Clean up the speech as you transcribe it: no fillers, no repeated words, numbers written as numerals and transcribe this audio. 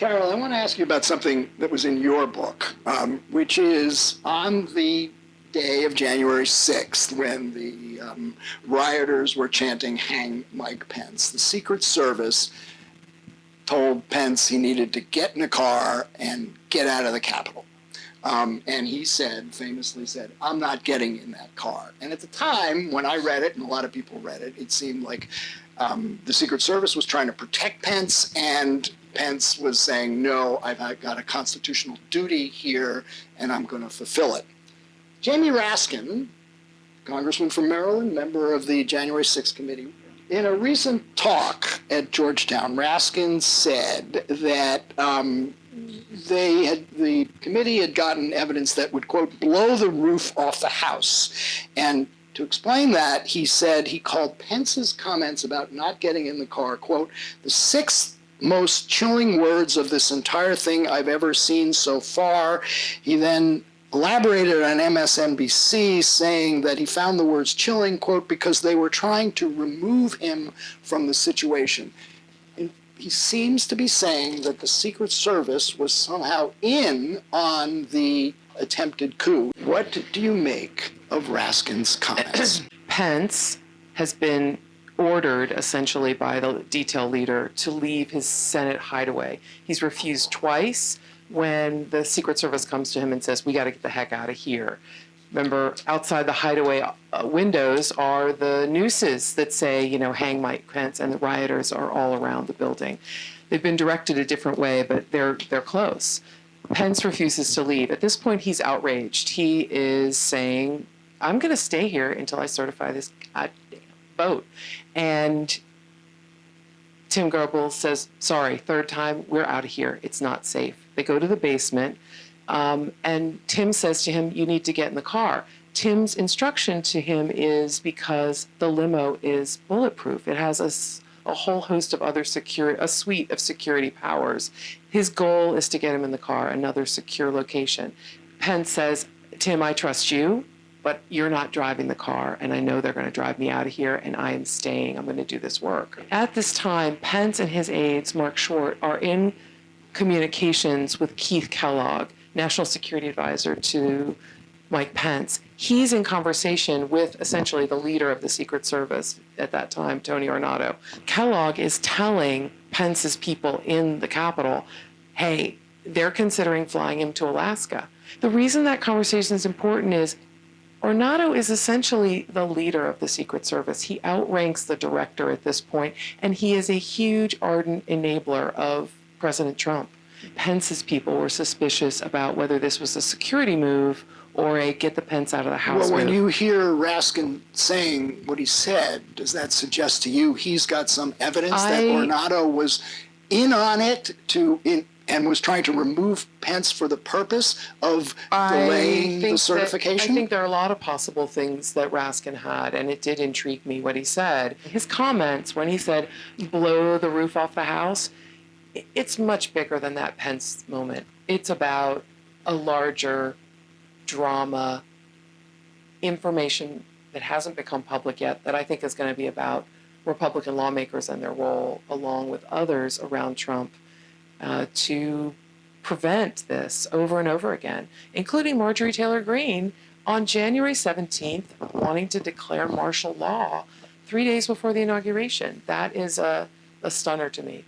Carol, I want to ask you about something that was in your book, which is on the day of January 6th, when the rioters were chanting, "Hang Mike Pence," the Secret Service told Pence he needed to get in a car and get out of the Capitol. And he said, famously said, "I'm not getting in that car." And at the time, when I read it, and a lot of people read it, it seemed like the Secret Service was trying to protect Pence, and Pence was saying, "No, I've got a constitutional duty here, and I'm going to fulfill it." Jamie Raskin, congressman from Maryland, member of the January 6th committee, in a recent talk at Georgetown, Raskin said that the committee had gotten evidence that would, quote, blow the roof off the House. And to explain that, he said he called Pence's comments about not getting in the car, quote, "the sixth most chilling words of this entire thing I've ever seen so far." He then elaborated on MSNBC, saying that he found the words chilling, quote, "because they were trying to remove him from the situation." And he seems to be saying that the Secret Service was somehow in on the attempted coup. What do you make of Raskin's comments? Pence has been ordered essentially by the detail leader to leave his Senate hideaway. He's refused twice when the Secret Service comes to him and says, "We got to get the heck out of here." Remember, outside the hideaway windows are the nooses that say, "Hang Mike Pence," and the rioters are all around the building. They've been directed a different way, but they're close. Pence refuses to leave. At this point, he's outraged. He is saying, "I'm going to stay here until I certify this goddamn vote." And Tim Goebbels says, "Sorry, third time, we're out of here. It's not safe." They go to the basement, and Tim says to him, "You need to get in the car." Tim's instruction to him is because the limo is bulletproof. It has a whole host of other a suite of security powers. His goal is to get him in the car, another secure location. Pence says, "Tim, I trust you, but you're not driving the car, and I know they're going to drive me out of here, and I am staying. I'm going to do this work." At this time, Pence and his aides, Mark Short, are in communications with Keith Kellogg, National Security Advisor to Mike Pence. He's in conversation with essentially the leader of the Secret Service at that time, Tony Ornato. Kellogg is telling Pence's people in the Capitol, hey, they're considering flying him to Alaska. The reason that conversation is important is Ornato is essentially the leader of the Secret Service. He outranks the director at this point, and he is a huge, ardent enabler of President Trump. Pence's people were suspicious about whether this was a security move or a get the Pence out of the house Well, when move. you hear Raskin saying what he said, does that suggest to you he's got some evidence that Ornato was in on it and was trying to remove Pence for the purpose of delaying the certification? I think there are a lot of possible things that Raskin had, and it did intrigue me what he said. His comments when he said, "blow the roof off the house," it's much bigger than that Pence moment. It's about a larger drama, information that hasn't become public yet that I think is going to be about Republican lawmakers and their role, along with others around Trump, to prevent this over and over again, including Marjorie Taylor Greene on January 17th wanting to declare martial law 3 days before the inauguration. That is a stunner to me.